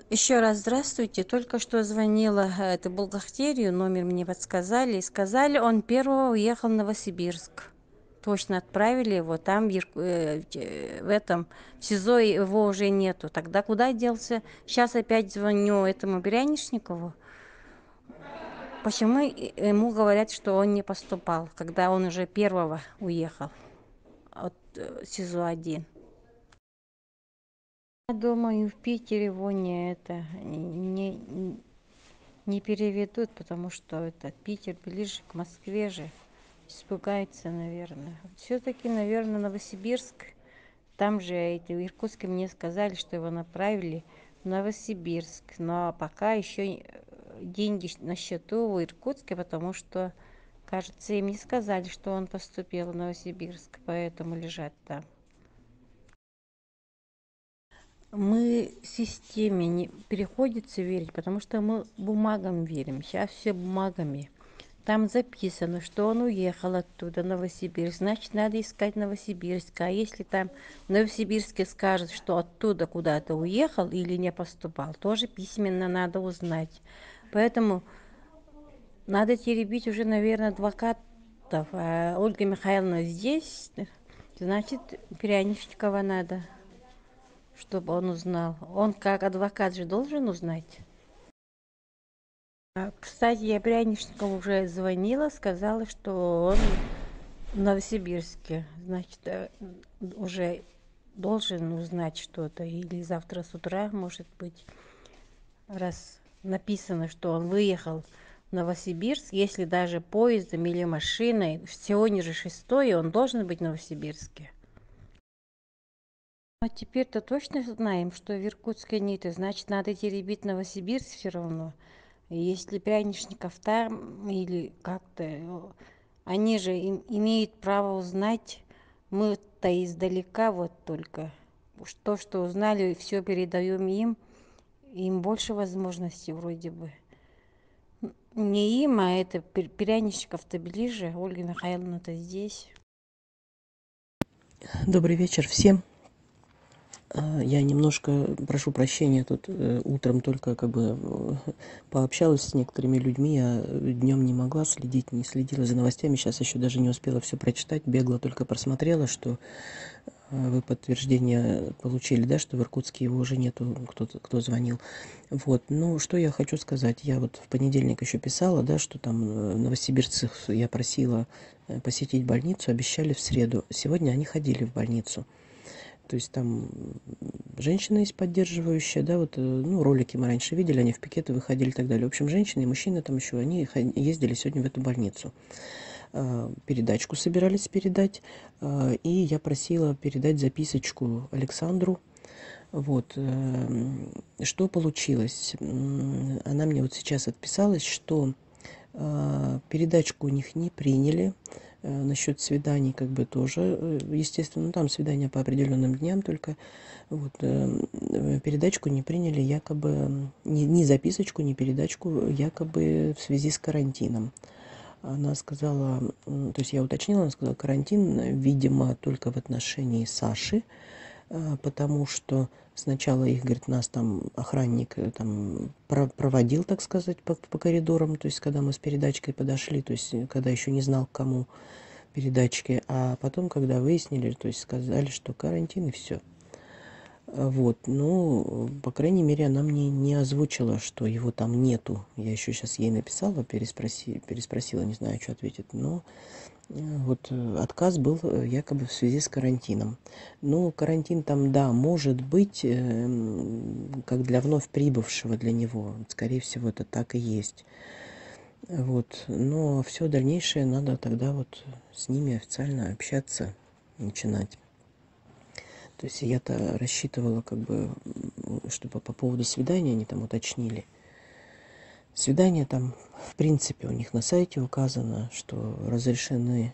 Еще раз здравствуйте. Только что звонила, это бухгалтерию, номер мне подсказали. Сказали, он первого уехал в Новосибирск. Точно отправили его. Там в этом в СИЗО его уже нету. Тогда куда делся? Сейчас опять звоню этому Прянишникову. Почему ему говорят, что он не поступал, когда он уже первого уехал от СИЗО-1? Я думаю, в Питере его не переведут, потому что это Питер ближе к Москве же. Испугается, наверное. Все-таки, наверное, Новосибирск. Там же эти в Иркутске мне сказали, что его направили в Новосибирск. Но пока еще деньги на счету в Иркутске, потому что, кажется, им не сказали, что он поступил в Новосибирск, поэтому лежат там. Мы системе не приходится верить, потому что мы бумагам верим. Сейчас все бумагами. Там записано, что он уехал оттуда, Новосибирск. Значит, надо искать Новосибирск. А если там в Новосибирске скажут, что оттуда куда-то уехал или не поступал, тоже письменно надо узнать. Поэтому надо теребить уже, наверное, адвокатов. А Ольга Михайловна здесь, значит, Пряничникова надо, чтобы он узнал. Он как адвокат же должен узнать. Кстати, я Пряничникову уже звонила, сказала, что он в Новосибирске. Значит, уже должен узнать что-то. Или завтра с утра, может быть, раз написано, что он выехал в Новосибирск, если даже поездом или машиной, сегодня же 6, он должен быть в Новосибирске. А теперь-то точно знаем, что в Иркутске нет, и значит, надо теребить Новосибирск все равно. Если Пряничников там или как-то, они же имеют право узнать, мы-то издалека вот только. То, что узнали, все передаем им больше возможностей вроде бы. Не им, а это Пряничников-то ближе, Ольга Михайловна-то здесь. Добрый вечер всем. Я немножко прошу прощения, тут утром только пообщалась с некоторыми людьми, я днем не могла следить, не следила за новостями, сейчас еще даже не успела все прочитать, бегло только просмотрела, что вы подтверждение получили, да, что в Иркутске его уже нету, кто звонил. Вот, ну, что я хочу сказать, я вот в понедельник еще писала, да, что там новосибирцев я просила посетить больницу, обещали в среду, сегодня они ходили в больницу. То есть там женщина есть поддерживающая, да, вот, ну, ролики мы раньше видели, они в пикеты выходили и так далее. В общем, женщины и мужчины там еще, они ездили сегодня в эту больницу. Передачку собирались передать, и я просила передать записочку Александру. Вот, что получилось? Она мне вот сейчас отписалась, что передачку у них не приняли. Насчет свиданий как бы тоже, естественно, ну, там свидания по определенным дням только. Вот, передачку не приняли якобы, ни записочку, ни передачку, якобы в связи с карантином. Она сказала, то есть я уточнила, она сказала, карантин, видимо, только в отношении Саши, потому что сначала их, говорит, нас там охранник там проводил, так сказать, по коридорам, то есть когда мы с передачкой подошли, то есть когда еще не знал, к кому передачки, а потом, когда выяснили, то есть сказали, что карантин и все. Вот, ну, по крайней мере, она мне не озвучила, что его там нету. Я еще сейчас ей написала, переспросила, не знаю, что ответит, но вот отказ был якобы в связи с карантином. Ну, карантин там, да, может быть, как для вновь прибывшего для него. Скорее всего, это так и есть. Вот. Но все дальнейшее надо тогда вот с ними официально общаться, начинать. То есть я-то рассчитывала, как бы, чтобы по поводу свидания они там уточнили. Свидания там, в принципе, у них на сайте указано, что разрешены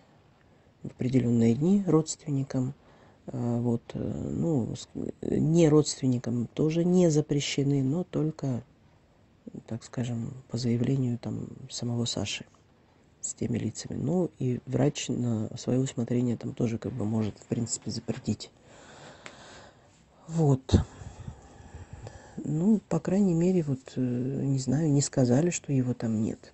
в определенные дни родственникам. Вот, ну, не родственникам тоже не запрещены, но только, так скажем, по заявлению там самого Саши с теми лицами. Ну, и врач на свое усмотрение там тоже как бы может, в принципе, запретить. Вот. Ну, по крайней мере, вот, не знаю, не сказали, что его там нет.